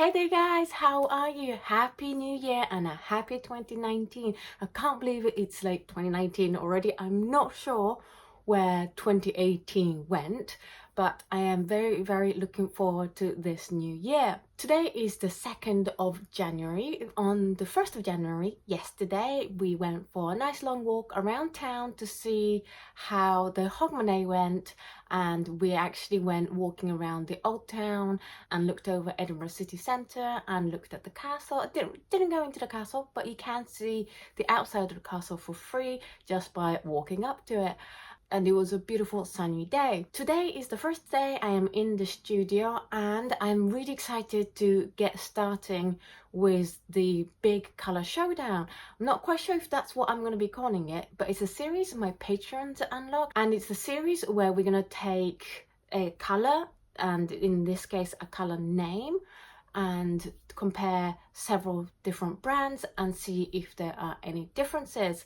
Hey there guys, how are you? Happy New Year and a happy 2019. I can't believe it's like 2019 already. I'm not sure where 2018 went, but I am very looking forward to this new year. Today is the 2nd of January. On the 1st of January, yesterday, we went for a nice long walk around town to see how the Handmade went, and we actually went walking around the old town and looked over Edinburgh city centre and looked at the castle. I didn't go into the castle, but you can see the outside of the castle for free just by walking up to it. And it was a beautiful sunny day. Today is the first day I am in the studio and I'm really excited to get starting with the big colour showdown. I'm not quite sure if that's what I'm going to be calling it, but it's a series my patrons unlock, and it's a series where we're going to take a colour, and in this case a colour name, and compare several different brands and see if there are any differences.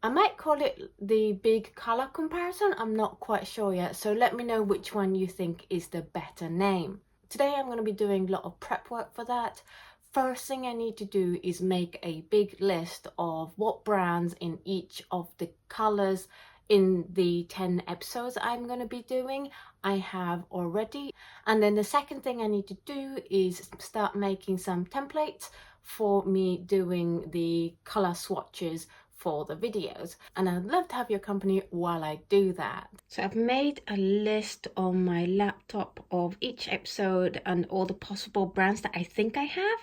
I might call it the big colour comparison, I'm not quite sure yet, so let me know which one you think is the better name. Today I'm going to be doing a lot of prep work for that. First thing I need to do is make a big list of what brands in each of the colours in the 10 episodes I'm going to be doing I have already. And then the second thing I need to do is start making some templates for me doing the colour swatches for the videos, and I'd love to have your company while I do that. So I've made a list on my laptop of each episode and all the possible brands that I think I have,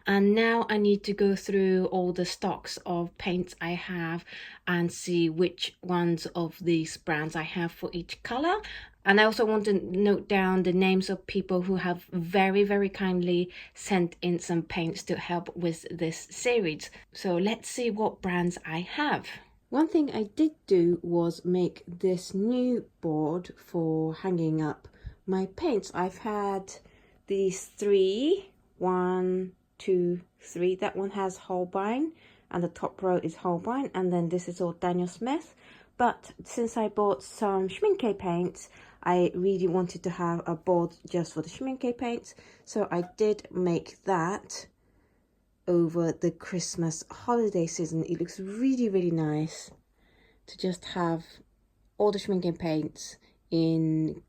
and now I need to go through all the stocks of paints I have and see which ones of these brands I have for each colour. And I also want to note down the names of people who have very kindly sent in some paints to help with this series. So let's see what brands I have. One thing I did do was make this new board for hanging up my paints. I've had these three, 1, 2, 3. That one has Holbein and the top row is Holbein, and then this is all Daniel Smith. But since I bought some Schmincke paints, I really wanted to have a board just for the Schmincke paints, so I did make that over the Christmas holiday season. It looks really nice to just have all the Schmincke paints in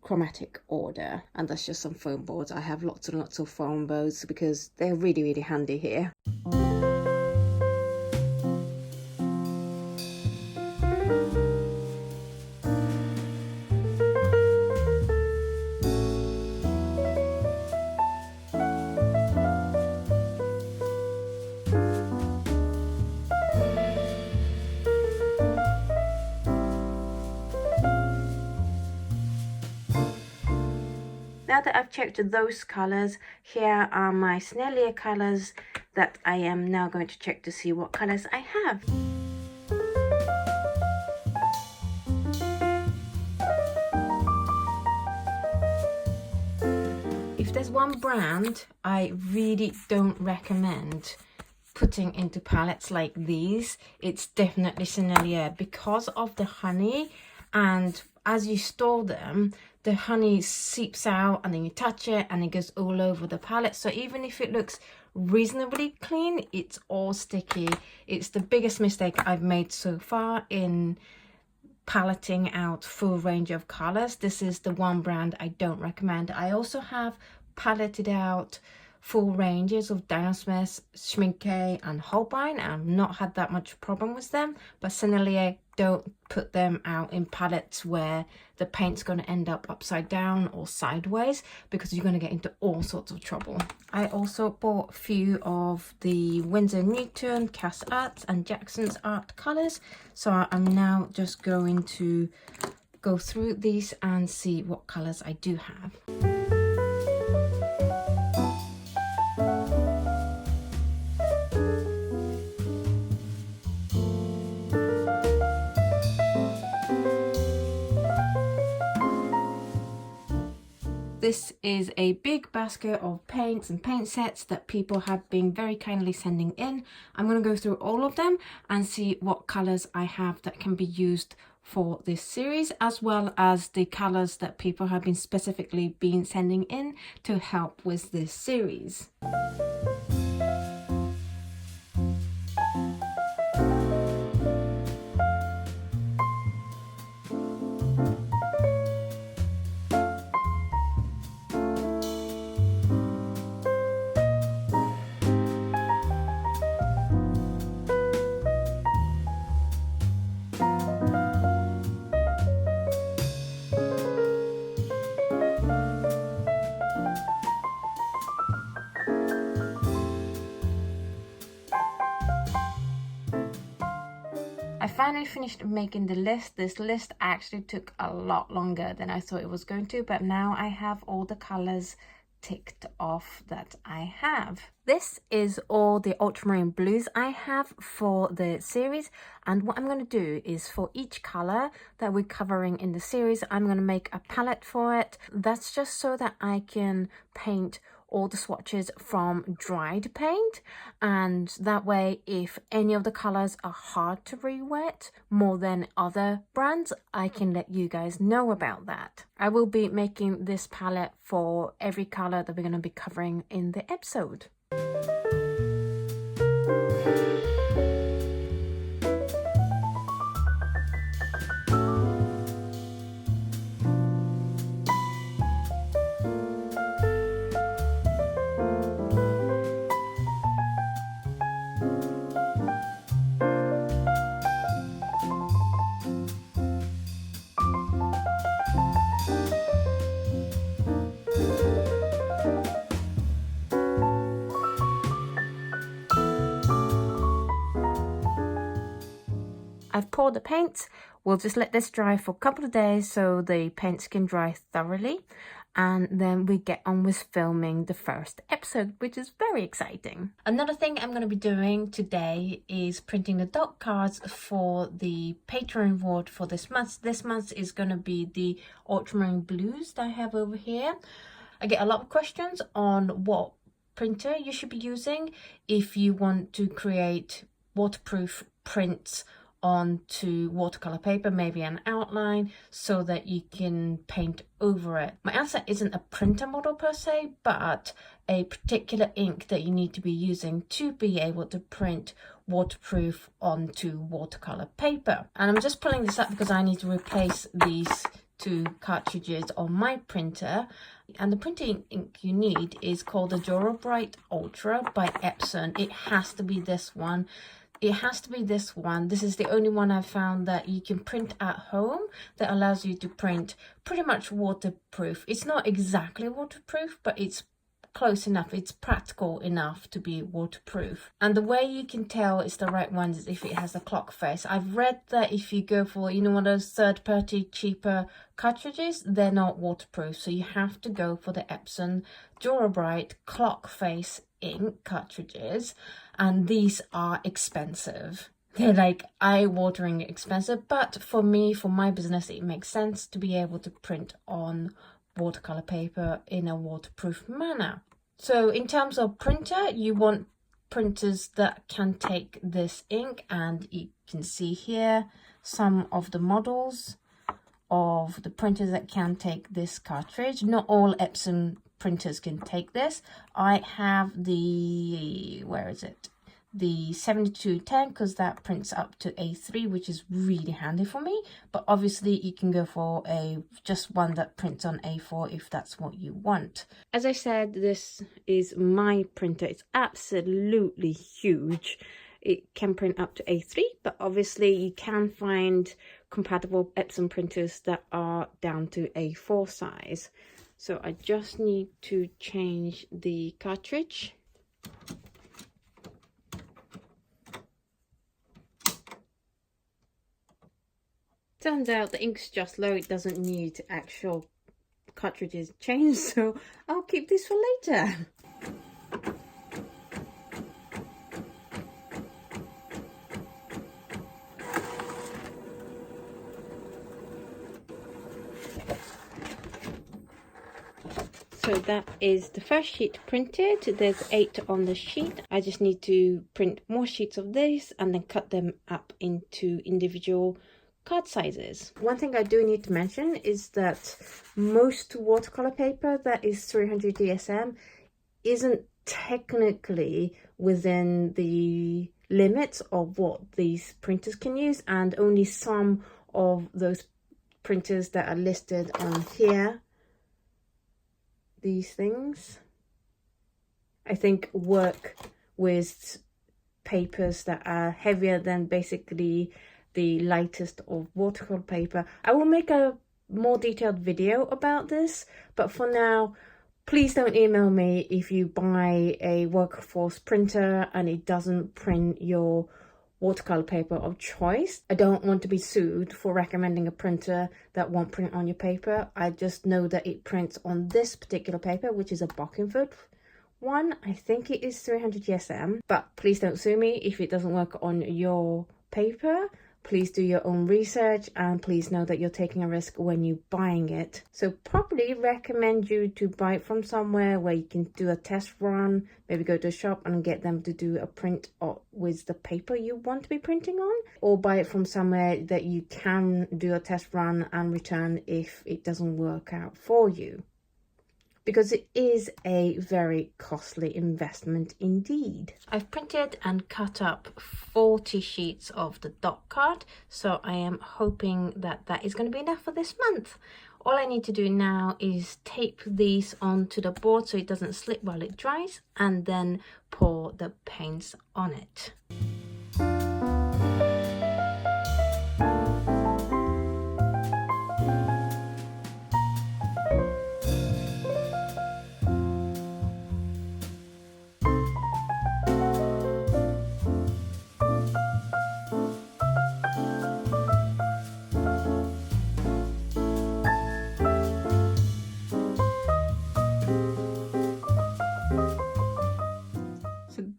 chromatic order. And that's just some foam boards. I have lots and lots of foam boards because they're really handy here. Now that I've checked those colours, here are my Snellier colours that I am now going to check to see what colours I have. If there's one brand I really don't recommend putting into palettes like these, it's definitely Snellier, because of the honey, and as you store them, the honey seeps out and then you touch it and it goes all over the palette. So even if it looks reasonably clean, it's all sticky. It's the biggest mistake I've made so far in paletting out full range of colors. This is the one brand I don't recommend. I also have paletted out full ranges of Daniel Smith, Schmincke and Holbein, and I've not had that much problem with them. But Snellier, don't put them out in palettes where the paint's going to end up upside down or sideways, because you're going to get into all sorts of trouble. I also bought a few of the Winsor Newton, Cass Arts and Jackson's Art colours, so I'm now just going to go through these and see what colours I do have. This is a big basket of paints and paint sets that people have been very kindly sending in. I'm going to go through all of them and see what colours I have that can be used for this series, as well as the colors that people have been specifically been sending in to help with this series. I finally finished making the list. This list actually took a lot longer than I thought it was going to, but now I have all the colors ticked off that I have. This is all the ultramarine blues I have for the series, and what I'm going to do is for each color that we're covering in the series, I'm going to make a palette for it. That's just so that I can paint all the swatches from dried paint, and that way if any of the colors are hard to re-wet more than other brands, I can let you guys know about that. I will be making this palette for every color that we're going to be covering in the episode. I've poured the paints. We'll just let this dry for a couple of days so the paints can dry thoroughly, and then we get on with filming the first episode, which is very exciting. Another thing I'm going to be doing today is printing the dot cards for the Patreon reward for this month. This month is going to be the ultramarine blues that I have over here. I get a lot of questions on what printer you should be using if you want to create waterproof prints onto watercolor paper, maybe an outline, so that you can paint over it. My answer isn't a printer model per se, but a particular ink that you need to be using to be able to print waterproof onto watercolor paper. And I'm just pulling this up because I need to replace these two cartridges on my printer, and the printing ink you need is called the Bright Ultra by Epson. It has to be this one. It has to be this one. This is the only one I've found that you can print at home that allows you to print pretty much waterproof. It's not exactly waterproof, but it's close enough. It's practical enough to be waterproof. And the way you can tell it's the right one is if it has a clock face. I've read that if you go for, one of those third-party cheaper cartridges, they're not waterproof. So you have to go for the Epson Bright clock face ink cartridges, and these are expensive. They're like eye-watering expensive, but for me, for my business, it makes sense to be able to print on watercolor paper in a waterproof manner. So in terms of printer, you want printers that can take this ink, and you can see here some of the models of the printers that can take this cartridge. Not all Epson printers can take this. I have the, where is it? The 7210, because that prints up to A3, which is really handy for me. But obviously you can go for just one that prints on A4 if that's what you want. As I said, this is my printer. It's absolutely huge. It can print up to A3, but obviously you can find compatible Epson printers that are down to A4 size. So I just need to change the cartridge. Turns out the ink's just low, it doesn't need actual cartridges changed, so I'll keep this for later. So that is the first sheet printed. There's 8 on the sheet. I just need to print more sheets of this and then cut them up into individual card sizes. One thing I do need to mention is that most watercolor paper that is 300 DSM isn't technically within the limits of what these printers can use, and only some of those printers that are listed on here, these things, I think work with papers that are heavier than basically the lightest of watercolor paper. I will make a more detailed video about this, but for now, please don't email me if you buy a Workforce printer and it doesn't print your watercolor paper of choice. I don't want to be sued for recommending a printer that won't print on your paper. I just know that it prints on this particular paper, which is a Bockingford one. I think it is 300 GSM, but please don't sue me if it doesn't work on your paper. Please do your own research, and please know that you're taking a risk when you're buying it. So probably recommend you to buy it from somewhere where you can do a test run, maybe go to a shop and get them to do a print with the paper you want to be printing on, or buy it from somewhere that you can do a test run and return if it doesn't work out for you. Because it is a very costly investment indeed. I've printed and cut up 40 sheets of the dot card, so I am hoping that that is going to be enough for this month. All I need to do now is tape these onto the board so it doesn't slip while it dries, and then pour the paints on it.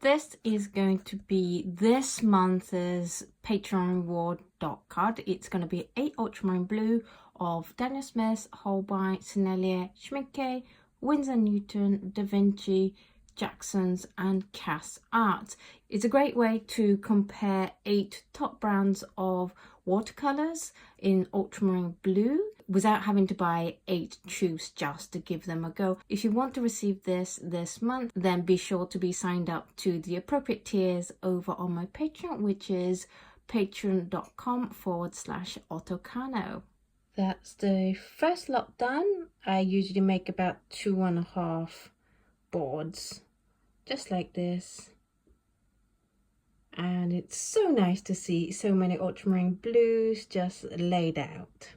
This is going to be this month's Patreon reward dot card. It's going to be 8 ultramarine blue of Daniel Smith, Holbein, Sennelier, Schmincke, Winsor Newton, Da Vinci, Jackson's and Cass Art. It's a great way to compare 8 top brands of watercolors in ultramarine blue without having to buy 8 tubes just to give them a go. If you want to receive this month, then be sure to be signed up to the appropriate tiers over on my Patreon, which is patreon.com/Oto Kano. That's the first lot done. I usually make about 2.5 boards, just like this. And it's so nice to see so many ultramarine blues just laid out.